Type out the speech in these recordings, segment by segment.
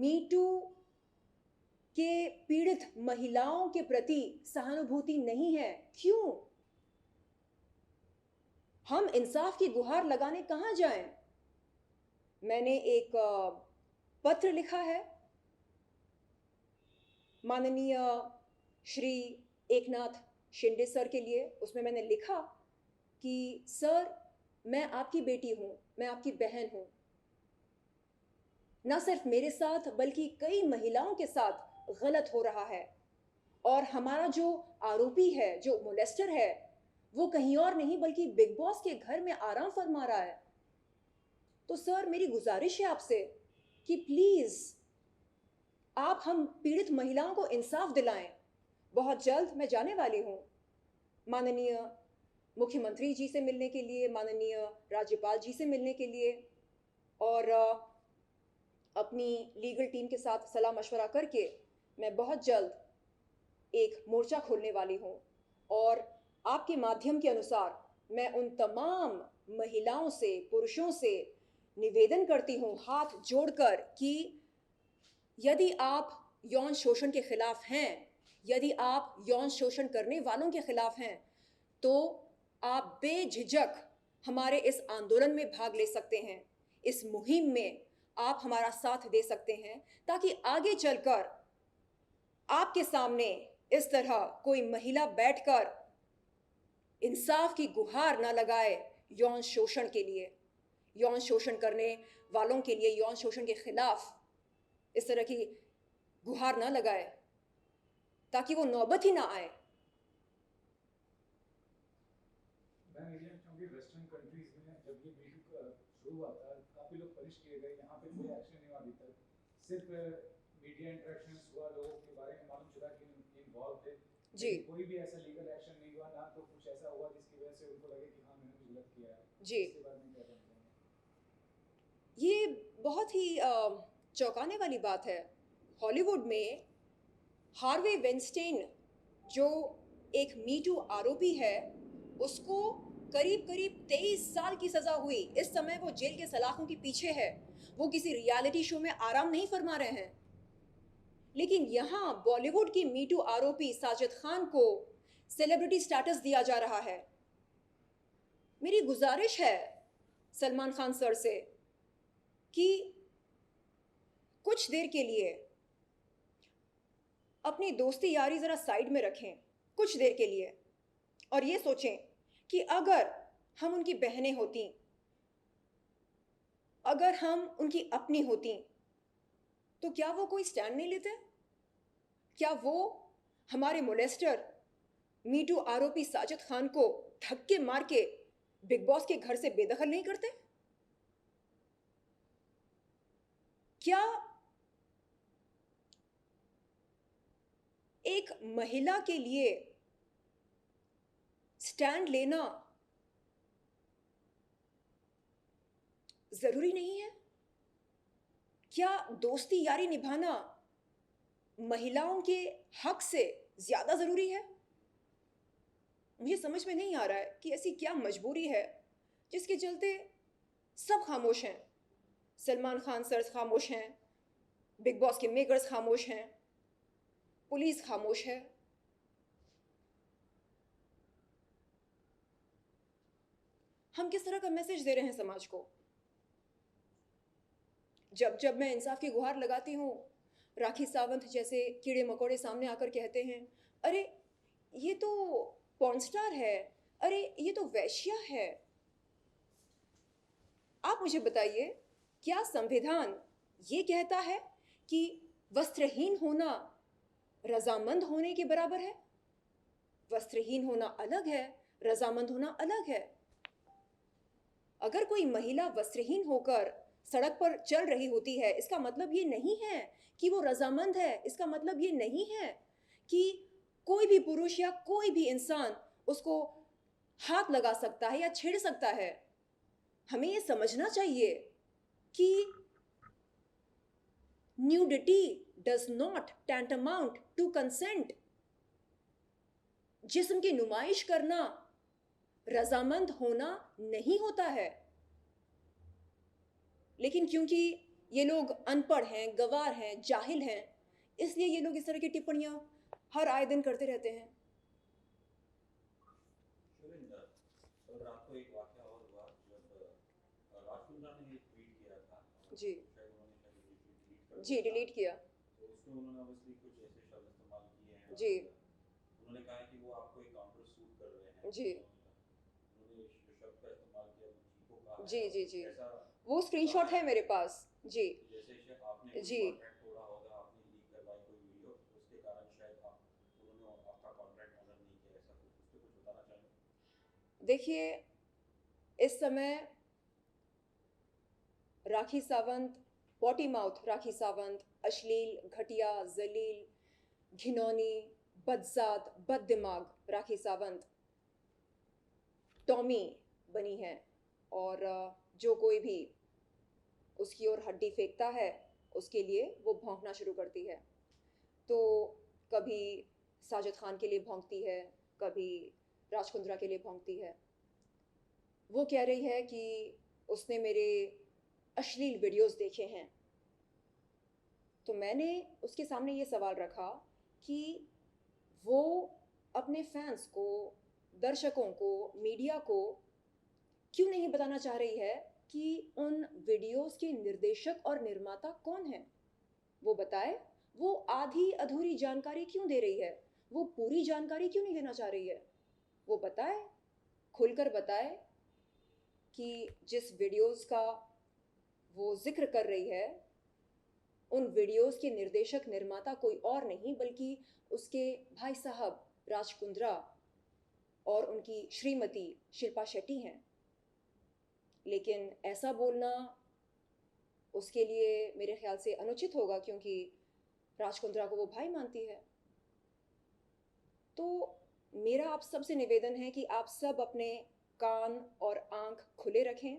मी to के पीड़ित महिलाओं के प्रति सहानुभूति नहीं है? क्यों? हम इंसाफ की गुहार लगाने कहाँ जाएं? मैंने एक पत्र लिखा है माननीय श्री एकनाथ शिंदे सर के लिए। उसमें मैंने लिखा कि सर, मैं आपकी बेटी हूं, मैं आपकी बहन हूं। न सिर्फ मेरे साथ बल्कि कई महिलाओं के साथ गलत हो रहा है, और हमारा जो आरोपी है, जो मोलेस्टर है, वो कहीं और नहीं बल्कि बिग बॉस के घर में आराम फरमा रहा है। तो सर, मेरी गुजारिश है आपसे कि प्लीज आप हम पीड़ित महिलाओं को इंसाफ दिलाएं। बहुत जल्द मैं जाने वाली हूं माननीय मुख्यमंत्री जी से मिलने के लिए, माननीय राज्यपाल जी से मिलने के लिए, और अपनी लीगल टीम के साथ सलाह मशवरा करके मैं बहुत जल्द एक मोर्चा खोलने वाली हूं। और आपके माध्यम के अनुसार मैं उन तमाम महिलाओं से, पुरुषों से निवेदन करती हूं हाथ जोड़कर कि यदि आप यौन शोषण के खिलाफ हैं, यदि आप यौन शोषण करने वालों के खिलाफ हैं, तो आप बेझिझक हमारे इस आंदोलन में भाग ले सकते हैं। इस मुहिम में आप हमारा साथ दे सकते हैं, ताकि आगे चलकर आपके सामने इस तरह कोई महिला बैठकर इंसाफ की गुहार ना लगाए यौन शोषण के लिए, यौन शोषण करने वालों के लिए, यौन शोषण के खिलाफ इस तरह की गुहार ना लगाए, ताकि वो नौबत ही ना आए। मैं ये चाहूँगी, वेस्टर्न कंट्रीज में जब ये मी टू शुरू हुआ था, काफ़ी लोग पनिश किए गए। यहाँ पे कोई एक्शन नहीं हुआ अभी तक। सिर्फ मीडिया इंटरेक्शंस हुआ, लोगों के बारे में मालूम चला कि इन्वॉल्व थे, जी लेकिन कोई भी ऐसा लीगल एक्शन नहीं हुआ, ना तो कुछ ऐसा हुआ जिसकी वजह से उनको लगे कि हाँ, मैंने कुछ गलत किया है। जी, इसके बारे में क्या कहना चाहेंगे? ये बहुत ही चौंकाने वाली बात है। हॉलीवुड में हार्वे वेनस्टेन, जो एक मी टू आरोपी है, उसको करीब करीब 23 साल की सजा हुई। इस समय वो जेल के सलाखों के पीछे है। वो किसी रियलिटी शो में आराम नहीं फरमा रहे हैं। लेकिन यहां बॉलीवुड की मी टू आरोपी साजिद खान को सेलिब्रिटी स्टेटस दिया जा रहा है। मेरी गुजारिश है सलमान खान सर से कि कुछ देर के लिए अपनी दोस्ती यारी जरा साइड में रखें, कुछ देर के लिए, और ये सोचें कि अगर हम उनकी बहनें होती, अगर हम उनकी अपनी होती, तो क्या वो कोई स्टैंड नहीं लेते? क्या वो हमारे मोलेस्टर मी टू आरोपी साजिद खान को धक्के मार के बिग बॉस के घर से बेदखल नहीं करते? क्या एक महिला के लिए स्टैंड लेना जरूरी नहीं है? क्या दोस्ती यारी निभाना महिलाओं के हक से ज्यादा जरूरी है? मुझे समझ में नहीं आ रहा है कि ऐसी क्या मजबूरी है जिसके चलते सब खामोश हैं। सलमान खान सर खामोश हैं, बिग बॉस के मेकर्स खामोश हैं, पुलिस खामोश है। हम किस तरह का मैसेज दे रहे हैं समाज को? जब जब मैं इंसाफ की गुहार लगाती हूँ, राखी सावंत जैसे कीड़े मकोड़े सामने आकर कहते हैं, अरे ये तो पॉर्न स्टार है, अरे ये तो वैश्या है। आप मुझे बताइए, क्या संविधान ये कहता है कि वस्त्रहीन होना रजामंद होने के बराबर है? वस्त्रहीन होना अलग है, रजामंद होना अलग है। अगर कोई महिला वस्त्रहीन होकर सड़क पर चल रही होती है, इसका मतलब ये नहीं है कि वो रजामंद है। इसका मतलब ये नहीं है कि कोई भी पुरुष या कोई भी इंसान उसको हाथ लगा सकता है या छेड़ सकता है। हमें ये समझना चाहिए कि nudity does not tantamount to consent. जिस्म की नुमाइश करना रजामंद होना नहीं होता है। लेकिन क्योंकि ये लोग अनपढ़ हैं, गँवार हैं, जाहिल हैं, इसलिए ये लोग इस तरह की टिप्पणियाँ हर आए दिन करते रहते हैं। शुभिंदर, कल रात को एक वाक़या और हुआ जब राज कुंद्रा ने एक ट्वीट किया था और जी, शायद उन्होंने शायद डिलीट कर जी दिया था। डिलीट किया। तो उसमें उन्होंने ऑब्वियसली कुछ ऐसे शब्द इस्तेमाल किए हैं जी, और उन्होंने कहा है कि वो आपको एक काउंटर सूट कर रहे हैं। जी, उन्होंने जो शब्द का इस्तेमाल किया वो चीको कहा है जी, और जी, कुछ जी। ऐसा वो कहा स्क्रीनशॉट है है मेरे पास। जी, कि जैसे शायद आपने कोई जी। कॉन्ट्रैक्ट तोड़ा होगा, आपने लीक करवाई कोई वीडियो, उसके कारण शायद आप उन्होंने आपका कॉन्ट्रैक्ट ऑनर नहीं किया, ऐसा कुछ उस पे कुछ बताना चाहेंगे? देखिए, इस समय राखी सावंत, पॉटी माउथ राखी सावंत, अश्लील, घटिया, ज़लील, घिनौनी, बदज़ात, बददिमाग राखी सावंत टॉमी बनी है और जो कोई भी उसकी ओर हड्डी फेंकता है, उसके लिए वो भौंकना शुरू करती है। तो कभी साजिद खान के लिए भौंकती है, कभी राज कुंद्रा के लिए भौंकती है। वो कह रही है कि उसने मेरे अश्लील वीडियोस देखे हैं। तो मैंने उसके सामने ये सवाल रखा कि वो अपने फैंस को, दर्शकों को, मीडिया को क्यों नहीं बताना चाह रही है कि उन वीडियोस के निर्देशक और निर्माता कौन हैं? वो बताए। वो आधी अधूरी जानकारी क्यों दे रही है? वो पूरी जानकारी क्यों नहीं देना चाह रही है? वो बताए, खुलकर बताए कि जिस वीडियोस का वो जिक्र कर रही है, उन वीडियोस के निर्देशक निर्माता कोई और नहीं बल्कि उसके भाई साहब राज कुंद्रा और उनकी श्रीमती शिल्पा शेट्टी हैं। लेकिन ऐसा बोलना उसके लिए मेरे ख्याल से अनुचित होगा क्योंकि राज कुंद्रा को वो भाई मानती है। तो मेरा आप सबसे निवेदन है कि आप सब अपने कान और आंख खुले रखें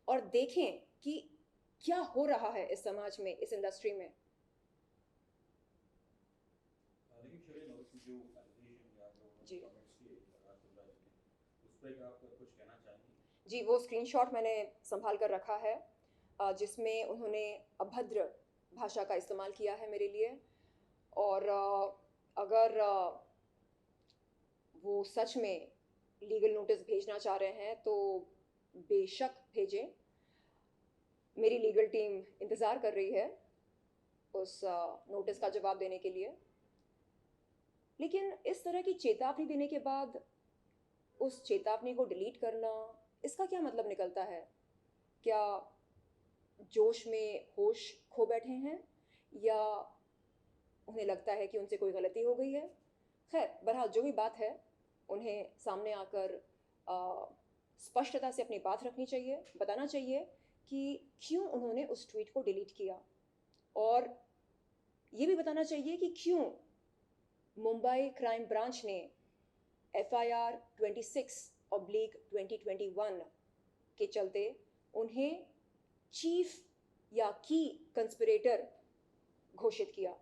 और देखें कि क्या हो रहा है इस समाज में, इस इंडस्ट्री में। लेकिन शुभिंदर, उसकी जो एलिगेशन या जो उन्होंने जी, कमेंट्स किए राज कुंद्रा जी ने, उस पे क्या आप कुछ कहना चाहेंगे? जी, वो स्क्रीनशॉट मैंने संभाल कर रखा है जिसमें उन्होंने अभद्र भाषा का इस्तेमाल किया है मेरे लिए। और अगर वो सच में लीगल नोटिस भेजना चाह रहे हैं तो बेशक भेजें। मेरी लीगल टीम इंतज़ार कर रही है उस नोटिस का जवाब देने के लिए। लेकिन इस तरह की चेतावनी देने के बाद उस चेतावनी को डिलीट करना, इसका क्या मतलब निकलता है? क्या जोश में होश खो बैठे हैं या उन्हें लगता है कि उनसे कोई गलती हो गई है? खैर, बहरहाल जो भी बात है, उन्हें सामने आकर स्पष्टता से अपनी बात रखनी चाहिए, बताना चाहिए कि क्यों उन्होंने उस ट्वीट को डिलीट किया और ये भी बताना चाहिए कि क्यों मुंबई क्राइम ब्रांच ने FIR 26/2021 के चलते उन्हें चीफ या की कंस्पिरेटर घोषित किया।